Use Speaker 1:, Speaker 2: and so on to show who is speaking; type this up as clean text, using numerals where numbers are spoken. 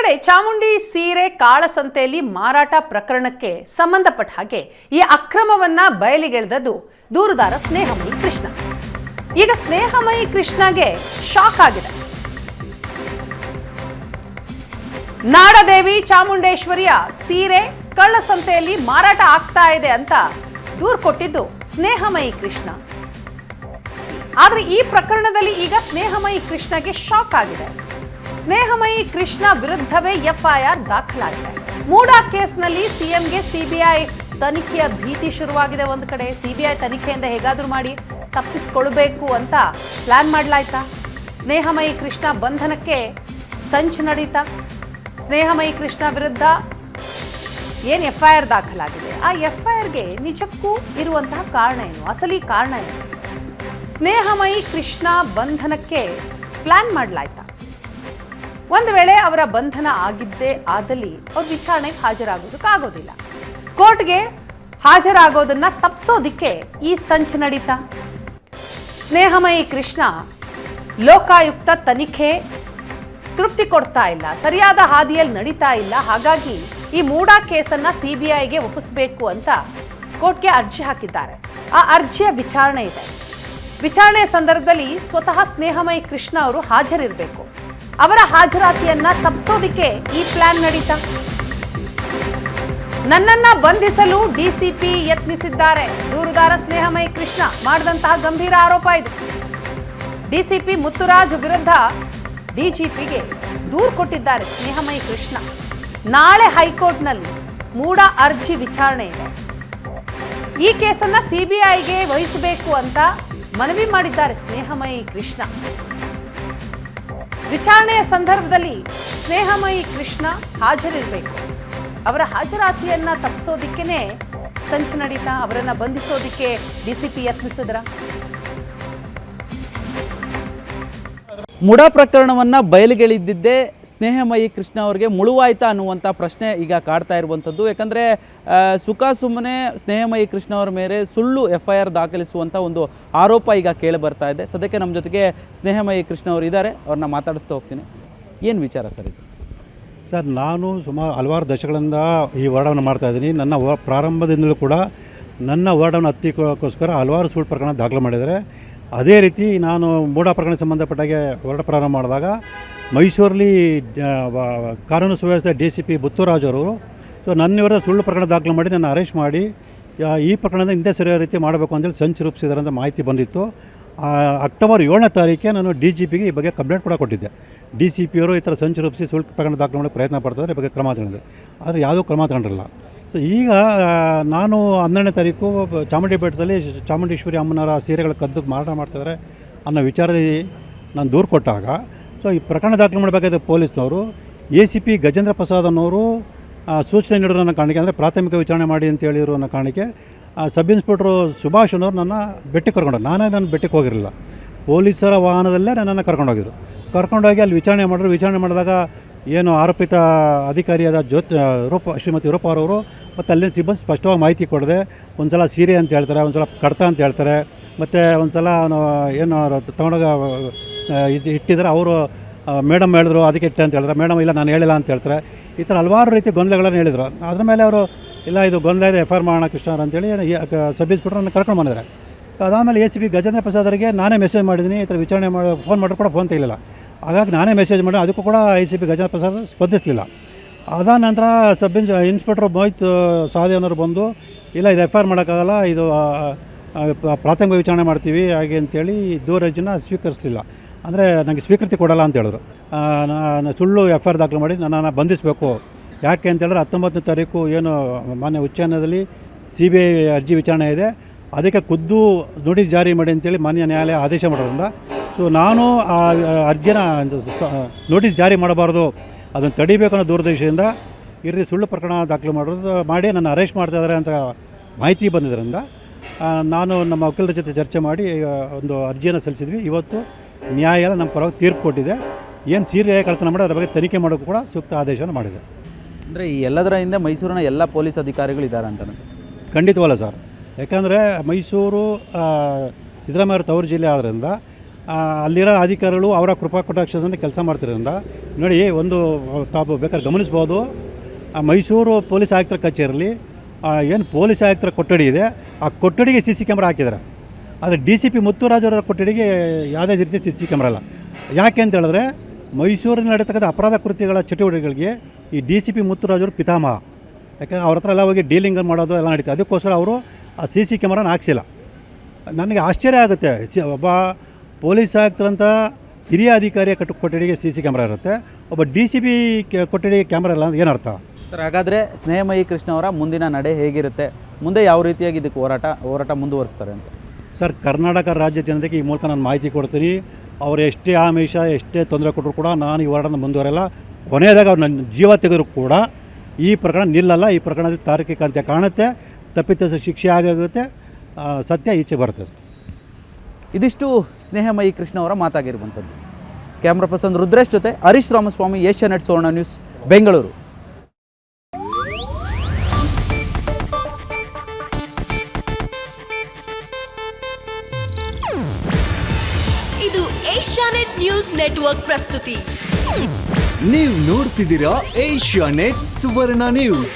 Speaker 1: ಕಡೆ ಚಾಮುಂಡಿ ಸೀರೆ ಕಾಳಸಂತೆಯಲ್ಲಿ ಮಾರಾಟ ಪ್ರಕರಣಕ್ಕೆ ಸಂಬಂಧಪಟ್ಟ ಹಾಗೆ ಈ ಅಕ್ರಮವನ್ನ ಬಯಲಿಗೆಳೆದದ್ದು ದೂರುದಾರ ಸ್ನೇಹಮಯಿ ಕೃಷ್ಣ. ಈಗ ಸ್ನೇಹಮಯಿ ಕೃಷ್ಣಗೆ ಶಾಕ್ ಆಗಿದೆ. ನಾಡದೇವಿ ಚಾಮುಂಡೇಶ್ವರಿಯ ಸೀರೆ ಕಳ್ಳಸಂತೆಯಲ್ಲಿ ಮಾರಾಟ ಆಗ್ತಾ ಇದೆ ಅಂತ ದೂರು ಕೊಟ್ಟಿದ್ದು ಸ್ನೇಹಮಯಿ ಕೃಷ್ಣ. ಆದ್ರೆ ಈ ಪ್ರಕರಣದಲ್ಲಿ ಈಗ ಸ್ನೇಹಮಯಿ ಕೃಷ್ಣಗೆ ಶಾಕ್ ಆಗಿದೆ. ಸ್ನೇಹಮಯಿ ಕೃಷ್ಣ ವಿರುದ್ಧವೇ ಎಫ್ಐಆರ್ ದಾಖಲಾಗಿದೆ. ಮೂಡಾ ಕೇಸ್ನಲ್ಲಿ ಸಿಎಂಗೆ ಸಿಬಿಐ ತನಿಖೆಯ ಭೀತಿ ಶುರುವಾಗಿದೆ. ಒಂದು ಕಡೆ ಸಿಬಿಐ ತನಿಖೆಯಿಂದ ಹೇಗಾದ್ರೂ ಮಾಡಿ ತಪ್ಪಿಸಿಕೊಳ್ಬೇಕು ಅಂತ ಪ್ಲಾನ್ ಮಾಡಲಾಯ್ತಾ? ಸ್ನೇಹಮಯಿ ಕೃಷ್ಣ ಬಂಧನಕ್ಕೆ ಸಂಚು ನಡೀತಾ? ಸ್ನೇಹಮಯಿ ಕೃಷ್ಣ ವಿರುದ್ಧ ಏನು ಎಫ್ಐಆರ್ ದಾಖಲಾಗಿದೆ, ಆ ಎಫ್ಐಆರ್ಗೆ ನಿಜಕ್ಕೂ ಇರುವಂತಹ ಕಾರಣ ಏನು, ಅಸಲಿ ಕಾರಣ ಏನು? ಸ್ನೇಹಮಯಿ ಕೃಷ್ಣ ಬಂಧನಕ್ಕೆ ಪ್ಲಾನ್ ಮಾಡಲಾಯ್ತಾ? ಒಂದು ವೇಳೆ ಅವರ ಬಂಧನ ಆಗಿದ್ದೇ ಆದಲ್ಲಿ ಅವ್ರ ವಿಚಾರಣೆಗೆ ಹಾಜರಾಗೋದಕ್ಕಾಗೋದಿಲ್ಲ. ಕೋರ್ಟ್ಗೆ ಹಾಜರಾಗೋದನ್ನ ತಪ್ಪಿಸೋದಿಕ್ಕೆ ಈ ಸಂಚು ನಡೀತಾ? ಸ್ನೇಹಮಯಿ ಕೃಷ್ಣ ಲೋಕಾಯುಕ್ತ ತನಿಖೆ ತೃಪ್ತಿ ಕೊಡ್ತಾ ಇಲ್ಲ, ಸರಿಯಾದ ಹಾದಿಯಲ್ಲಿ ನಡೀತಾ ಇಲ್ಲ. ಹಾಗಾಗಿ ಈ ಮೂಡಾ ಕೇಸನ್ನ ಸಿಬಿಐಗೆ ಒಪ್ಪಿಸಬೇಕು ಅಂತ ಕೋರ್ಟ್ಗೆ ಅರ್ಜಿ ಹಾಕಿದ್ದಾರೆ. ಆ ಅರ್ಜಿಯ ವಿಚಾರಣೆ ಇದೆ. ವಿಚಾರಣೆಯ ಸಂದರ್ಭದಲ್ಲಿ ಸ್ವತಃ ಸ್ನೇಹಮಯಿ ಕೃಷ್ಣ ಅವರು ಹಾಜರಿರಬೇಕು. ಅವರ ಹಾಜರಾತಿಯನ್ನ ತಪ್ಪಿಸೋದಿಕ್ಕೆ ಈ ಪ್ಲಾನ್ ನಡೀತಾ? ನನ್ನನ್ನ ಬಂಧಿಸಲು ಡಿಸಿಪಿ ಯತ್ನಿಸಿದ್ದಾರೆ. ದೂರುದಾರ ಸ್ನೇಹಮಯಿ ಕೃಷ್ಣ ಮಾಡಿದಂತಹ ಗಂಭೀರ ಆರೋಪ ಇದು. ಡಿಸಿಪಿ ಮುತ್ತುರಾಜ್ ವಿರುದ್ಧ ಡಿಜಿಪಿಗೆ ದೂರು ಕೊಟ್ಟಿದ್ದಾರೆ ಸ್ನೇಹಮಯಿ ಕೃಷ್ಣ. ನಾಳೆ ಹೈಕೋರ್ಟ್ನಲ್ಲಿ ಮೂಡಾ ಅರ್ಜಿ ವಿಚಾರಣೆ ಇದೆ. ಈ ಕೇಸನ್ನ ಸಿಬಿಐಗೆ ವಹಿಸಬೇಕು ಅಂತ ಮನವಿ ಮಾಡಿದ್ದಾರೆ ಸ್ನೇಹಮಯಿ ಕೃಷ್ಣ. ವಿಚಾರಣೆಯ ಸಂದರ್ಭದಲ್ಲಿ ಸ್ನೇಹಮಯಿ ಕೃಷ್ಣ ಹಾಜರಿರಬೇಕು. ಅವರ ಹಾಜರಾತಿಯನ್ನ ತಪ್ಪಿಸೋದಿಕ್ಕೇನೆ ಸಂಚು ನಡೀತಾ? ಅವರನ್ನ ಬಂಧಿಸೋದಿಕ್ಕೆ ಡಿಸಿಪಿ ಯತ್ನಿಸಿದ್ರ?
Speaker 2: ಮುಡಾ ಪ್ರಕರಣವನ್ನು ಬಯಲಿಗೆಳೆದಿದ್ದೇ ಸ್ನೇಹಮಯಿ ಕೃಷ್ಣ ಅವರಿಗೆ ಮುಳುವಾಯ್ತಾ ಅನ್ನುವಂಥ ಪ್ರಶ್ನೆ ಈಗ ಕಾಡ್ತಾ ಇರುವಂಥದ್ದು. ಯಾಕಂದರೆ ಸುಮ್ಮನೆ ಸ್ನೇಹಮಯಿ ಕೃಷ್ಣ ಅವರ ಮೇಲೆ ಸುಳ್ಳು ಎಫ್ಐಆರ್ ದಾಖಲಿಸುವಂಥ ಒಂದು ಆರೋಪ ಈಗ ಕೇಳಿ ಬರ್ತಾ ಇದೆ. ಸದ್ಯಕ್ಕೆ ನಮ್ಮ ಜೊತೆಗೆ ಸ್ನೇಹಮಯಿ ಕೃಷ್ಣ ಅವರು ಇದ್ದಾರೆ, ಅವ್ರನ್ನ ಮಾತಾಡಿಸ್ತಾ ಹೋಗ್ತೀನಿ. ಏನು ವಿಚಾರ ಸರ್ ಇದು?
Speaker 3: ಸರ್, ನಾನು ಸುಮಾರು ಹಲವಾರು ದಶಕಗಳಿಂದ ಈ ಹೋರಾಟವನ್ನು ಮಾಡ್ತಾಯಿದ್ದೀನಿ. ನನ್ನ ಪ್ರಾರಂಭದಿಂದಲೂ ಕೂಡ ನನ್ನ ಹೋರಾಟವನ್ನು ಹತ್ತಿಕ್ಕೋಸ್ಕರ ಹಲವಾರು ಸುಳ್ಳು ಪ್ರಕರಣ ದಾಖಲೆ ಮಾಡಿದ್ದಾರೆ. ಅದೇ ರೀತಿ ನಾನು ಮೂಡಾ ಪ್ರಕರಣಕ್ಕೆ ಸಂಬಂಧಪಟ್ಟಾಗೆ ಹೋರಾಟ ಪ್ರಾರಂಭ ಮಾಡಿದಾಗ ಮೈಸೂರಲ್ಲಿ ಕಾನೂನು ಸುವ್ಯವಸ್ಥೆ ಡಿಸಿಪಿ ಮುತ್ತುರಾಜ್ ಅವರು ನನ್ನ ವಿರುದ್ಧ ಸುಳ್ಳು ಪ್ರಕರಣ ದಾಖಲೆ ಮಾಡಿ ನನ್ನ ಅರೆಸ್ಟ್ ಮಾಡಿ ಈ ಪ್ರಕರಣದ ಹಿಂದೆ ಸರಿಯಾದ ರೀತಿ ಮಾಡಬೇಕು ಅಂತೇಳಿ ಸಂಚು ರೂಪಿಸಿದ್ದಾರೆ ಅಂತ ಮಾಹಿತಿ ಬಂದಿತ್ತು. ಅಕ್ಟೋಬರ್ 7ನೇ ತಾರೀಕಿಗೆ ನಾನು ಡಿಜಿಪಿಗೆ ಈ ಬಗ್ಗೆ ಕಂಪ್ಲೇಂಟ್ ಕೂಡ ಕೊಟ್ಟಿದ್ದೆ. ಡಿಸಿಪಿಯವರು ಈ ಥರ ಸಂಚು ರೂಪಿಸಿ ಸುಳ್ಳು ಪ್ರಕರಣ ದಾಖಲೆ ಮಾಡೋಕ್ಕೆ ಪ್ರಯತ್ನ ಪಡ್ತಿದ್ದಾರೆ, ಈ ಬಗ್ಗೆ ಕ್ರಮ ತಗೊಂಡಿದೆ. ಆದರೆ ಯಾವುದೂ ಕ್ರಮ ತಗೊಂಡಿರಲಿಲ್ಲ. ಸೊ ಈಗ ನಾನು 12ನೇ ತಾರೀಕು ಚಾಮುಂಡಿ ಬೆಟ್ಟದಲ್ಲಿ ಚಾಮುಂಡೇಶ್ವರಿ ಅಮ್ಮನವರ ಸೀರೆಗಳ ಕದ್ದು ಮಾರಾಟ ಮಾಡ್ತಿದ್ದಾರೆ ಅನ್ನೋ ವಿಚಾರದಲ್ಲಿ ನಾನು ದೂರು ಕೊಟ್ಟಾಗ ಈ ಪ್ರಕರಣ ದಾಖಲೆ ಮಾಡಬೇಕಾದ ಪೊಲೀಸ್ನವರು ACP ಗಜೇಂದ್ರ ಪ್ರಸಾದ್ ಅನ್ನೋರು ಸೂಚನೆ ನೀಡಿರೋ ಅನ್ನೋ ಕಾರಣಕ್ಕೆ, ಅಂದರೆ ಪ್ರಾಥಮಿಕ ವಿಚಾರಣೆ ಮಾಡಿ ಅಂತ ಹೇಳಿರೋ ಅನ್ನೋ ಕಾರಣಕ್ಕೆ ಸಬ್ ಇನ್ಸ್ಪೆಕ್ಟ್ರು ಸುಭಾಷ್ ಅನ್ನೋರು ನನ್ನ ಬೆಟ್ಟಕ್ಕೆ ಕರ್ಕೊಂಡೋಗಿ, ನಾನು ಬೆಟ್ಟಕ್ಕೆ ಹೋಗಿರಲಿಲ್ಲ, ಪೊಲೀಸರ ವಾಹನದಲ್ಲೇ ನನ್ನನ್ನು ಕರ್ಕೊಂಡೋಗಿ ಅಲ್ಲಿ ವಿಚಾರಣೆ ಮಾಡಿದಾಗ ಏನು ಆರೋಪಿತ ಅಧಿಕಾರಿಯಾದ ಶ್ರೀಮತಿ ರೂಪ ಅವರವರು ಮತ್ತು ಅಲ್ಲಿನ ಸಿಬ್ಬಂದಿ ಸ್ಪಷ್ಟವಾಗಿ ಮಾಹಿತಿ ಕೊಡದೆ ಒಂದು ಸಲ ಸೀರೆ ಅಂತ ಹೇಳ್ತಾರೆ, ಒಂದು ಸಲ ಕಡ್ತ ಅಂತ ಹೇಳ್ತಾರೆ, ಮತ್ತು ಒಂದು ಸಲ ಏನು ತೊಗೊಂಡೋಗ ಇಟ್ಟಿದ್ದಾರೆ, ಅವರು ಮೇಡಮ್ ಹೇಳಿದ್ರು ಅದಕ್ಕೆ ಇಟ್ಟೆ ಅಂತ ಹೇಳ್ತಾರೆ, ಮೇಡಮ್ ಇಲ್ಲ ನಾನು ಹೇಳಿಲ್ಲ ಅಂತ ಹೇಳ್ತಾರೆ. ಈ ಥರ ಹಲವಾರು ರೀತಿ ಗೊಂದಲಗಳನ್ನು ಹೇಳಿದರು. ಅದ್ರ ಮೇಲೆ ಅವರು ಇಲ್ಲ ಇದು ಗೊಂದಲ ಇದೆ, ಎಫ್ಐಆರ್ ಮಾಡೋಣ ಕೃಷ್ಣ ಅಂತೇಳಿ ಸಬ್ ಇನ್ಸ್ಪೆಕ್ಟರ್ ಕರ್ಕೊಂಡು ಬಂದಿದ್ದಾರೆ. ಅದಾದಮೇಲೆ ACP ಗಜೇಂದ್ರ ಪ್ರಸಾದ್ ಅವರಿಗೆ ನಾನೇ ಮೆಸೇಜ್ ಮಾಡಿದ್ದೀನಿ, ಈ ಥರ ವಿಚಾರಣೆ ಮಾಡಿ ಫೋನ್ ಮಾಡಿದ್ರು ಕೂಡ ಫೋನ್ ತೆಗಿಲಿಲ್ಲ. ಹಾಗಾಗಿ ನಾನೇ ಮೆಸೇಜ್ ಮಾಡಿ, ಅದಕ್ಕೂ ಕೂಡ ACP ಗಜೇಂದ್ರ ಪ್ರಸಾದ್ ಸ್ಪಂದಿಸಲಿಲ್ಲ. ಅದಾದ ನಂತರ ಸಬ್ ಇನ್ಸ್ಪೆಕ್ಟರ್ ಮೋಹಿತ್ ಸಾಧಿ ಅನ್ನೋರು ಬಂದು ಇಲ್ಲ ಇದು ಎಫ್ಐಆರ್ ಮಾಡೋಕ್ಕಾಗಲ್ಲ, ಇದು ಪ್ರಾಥಮಿಕ ವಿಚಾರಣೆ ಮಾಡ್ತೀವಿ ಹಾಗೆ ಅಂತೇಳಿ ದೂರರ್ಜಿನ ಸ್ವೀಕರಿಸಲಿಲ್ಲ, ಅಂದರೆ ನನಗೆ ಸ್ವೀಕೃತಿ ಕೊಡಲ್ಲ ಅಂತ ಹೇಳಿದ್ರು. ಸುಳ್ಳು ಎಫ್ಐಆರ್ ದಾಖಲೆ ಮಾಡಿ ನನ್ನನ್ನು ಬಂಧಿಸಬೇಕು. ಯಾಕೆ ಅಂತೇಳಿದ್ರೆ 19ನೇ ತಾರೀಕು ಏನು ಮಾನ್ಯ ಉಚ್ಚ ನ್ಯಾಯಾಲಯದಲ್ಲಿ CBI ಅರ್ಜಿ ವಿಚಾರಣೆ ಇದೆ, ಅದಕ್ಕೆ ಖುದ್ದು ನೋಟಿಸ್ ಜಾರಿ ಮಾಡಿ ಅಂತೇಳಿ ಮಾನ್ಯ ನ್ಯಾಯಾಲಯ ಆದೇಶ ಮಾಡೋದ್ರಿಂದ ನಾನು ಆ ಅರ್ಜಿನ ನೋಟಿಸ್ ಜಾರಿ ಮಾಡಬಾರ್ದು, ಅದನ್ನು ತಡಿಬೇಕು ಅನ್ನೋ ದೂರದೃಷ್ಟಿಯಿಂದ ಈ ರೀತಿ ಸುಳ್ಳು ಪ್ರಕರಣ ದಾಖಲೆ ಮಾಡಿ ನನ್ನ ಅರೆಸ್ಟ್ ಮಾಡ್ತಾಯಿದ್ದಾರೆ ಅಂತ ಮಾಹಿತಿ ಬಂದಿದ್ದರಿಂದ ನಾನು ನಮ್ಮ ವಕೀಲರ ಜೊತೆ ಚರ್ಚೆ ಮಾಡಿ ಒಂದು ಅರ್ಜಿಯನ್ನು ಸಲ್ಲಿಸಿದ್ವಿ. ಇವತ್ತು ನ್ಯಾಯಾಲಯ ನಮ್ಮ ಪರವಾಗಿ ತೀರ್ಪು ಕೊಟ್ಟಿದೆ. ಏನು ಸೀರೆ ಕಳ್ತನ ಮಾಡಿ ಅದರ ಬಗ್ಗೆ ತನಿಖೆ ಮಾಡೋಕ್ಕೂ ಕೂಡ ಸೂಕ್ತ ಆದೇಶವನ್ನು ಮಾಡಿದೆ.
Speaker 2: ಅಂದರೆ ಈ ಎಲ್ಲದರ ಹಿಂದೆ ಮೈಸೂರಿನ ಎಲ್ಲ ಪೊಲೀಸ್ ಅಧಿಕಾರಿಗಳು ಇದ್ದಾರೆ ಅಂತಾನೆ ಸರ್?
Speaker 3: ಖಂಡಿತವಲ್ಲ ಸರ್, ಯಾಕಂದರೆ ಮೈಸೂರು ಸಿದ್ದರಾಮಯ್ಯ ತವರು ಜಿಲ್ಲೆ ಆದ್ದರಿಂದ ಅಲ್ಲಿರೋ ಅಧಿಕಾರಿಗಳು ಅವರ ಕೃಪಾ ಕಟಾಕ್ಷದಿಂದ ಕೆಲಸ ಮಾಡ್ತಿರೋದ್ರಿಂದ ನೋಡಿ, ಒಂದು ತಾವು ಬೇಕಾದ್ರೆ ಗಮನಿಸ್ಬೋದು, ಮೈಸೂರು ಪೊಲೀಸ್ ಆಯುಕ್ತರ ಕಚೇರಿಯಲ್ಲಿ ಏನು ಪೊಲೀಸ್ ಆಯುಕ್ತರ ಕೊಠಡಿ ಇದೆ, ಆ ಕೊಠಡಿಗೆ CC ಕ್ಯಾಮ್ರಾ ಹಾಕಿದ್ದಾರೆ. ಆದರೆ DCP ಮುತ್ತುರಾಜವರ ಕೊಠಡಿಗೆ ಯಾವುದೇ ರೀತಿ CC ಕ್ಯಾಮ್ರಾ ಇಲ್ಲ. ಯಾಕೆ ಅಂತ ಹೇಳಿದ್ರೆ ಮೈಸೂರಿನಲ್ಲಿ ನಡೀತಕ್ಕಂಥ ಅಪರಾಧ ಕೃತ್ಯಗಳ ಚಟುವಟಿಕೆಗಳಿಗೆ ಈ DCP ಮುತ್ತುರಾಜವರು ಪಿತಾಮಹ. ಯಾಕಂದರೆ ಅವ್ರ ಹತ್ರ ಎಲ್ಲ ಹೋಗಿ ಡೀಲಿಂಗ್ ಮಾಡೋದು ಎಲ್ಲ ನಡೀತದೆ. ಅದಕ್ಕೋಸ್ಕರ ಅವರು ಆ CC ಕ್ಯಾಮ್ರಾನ ಹಾಕ್ಸಿಲ್ಲ. ನನಗೆ ಆಶ್ಚರ್ಯ ಆಗುತ್ತೆ, ಒಬ್ಬ ಪೊಲೀಸ್ ಆಯುಕ್ತರಂಥ ಹಿರಿಯ ಅಧಿಕಾರಿಯ ಕೊಠಡಿಗೆ CC ಕ್ಯಾಮ್ರಾ ಇರುತ್ತೆ, ಒಬ್ಬ DCP ಕೊಠಡಿಗೆ ಕ್ಯಾಮ್ರಾ ಇಲ್ಲ ಅಂದ್ರೆ ಏನರ್ಥ?
Speaker 2: ಸರ್, ಹಾಗಾದರೆ ಸ್ನೇಹಮಯಿ ಕೃಷ್ಣ ಅವರ ಮುಂದಿನ ನಡೆ ಹೇಗಿರುತ್ತೆ, ಮುಂದೆ ಯಾವ ರೀತಿಯಾಗಿ ಇದಕ್ಕೆ ಹೋರಾಟ ಮುಂದುವರಿಸ್ತಾರೆ ಅಂತ?
Speaker 3: ಸರ್, ಕರ್ನಾಟಕ ರಾಜ್ಯ ಜನತೆಗೆ ಈ ಮೂಲಕ ನಾನು ಮಾಹಿತಿ ಕೊಡ್ತೀನಿ. ಅವರು ಎಷ್ಟೇ ಆಮಿಷ ಎಷ್ಟೇ ತೊಂದರೆ ಕೊಟ್ಟರು ಕೂಡ ನಾನು ಈ ಹೋರಾಟನ ಮುಂದುವರೆಲ್ಲ. ಕೊನೆಯದಾಗ ಅವ್ರು ನನ್ನ ಜೀವ ತೆಗೆದರೂ ಕೂಡ ಈ ಪ್ರಕರಣ ನಿಲ್ಲಲ್ಲ. ಈ ಪ್ರಕರಣದಲ್ಲಿ ತಾರ್ಕಿಕ ಅಂತ್ಯ ಕಾಣುತ್ತೆ, ತಪ್ಪಿತಸ್ಥ ಶಿಕ್ಷೆ ಆಗುತ್ತೆ, ಸತ್ಯ ಈಚೆ ಬರುತ್ತೆ.
Speaker 2: ಇದಿಷ್ಟು ಸ್ನೇಹಮಯಿ ಕೃಷ್ಣ ಅವರ ಮಾತಾಗಿರುವಂಥದ್ದು. ಕ್ಯಾಮ್ರಾ ಪರ್ಸನ್ ರುದ್ರೇಶ್ ಜೊತೆ ಹರೀಶ್ ರಾಮಸ್ವಾಮಿ, ಏಷ್ಯಾನೆಟ್ ಸುವರ್ಣ ನ್ಯೂಸ್, ಬೆಂಗಳೂರು.
Speaker 4: ಇದು ಏಷ್ಯಾನೆಟ್ ನ್ಯೂಸ್ ನೆಟ್ವರ್ಕ್ ಪ್ರಸ್ತುತಿ.
Speaker 5: ನೀವು ನೋಡ್ತಿದ್ದೀರಾ ಏಷ್ಯಾನೆಟ್ ಸುವರ್ಣ ನ್ಯೂಸ್.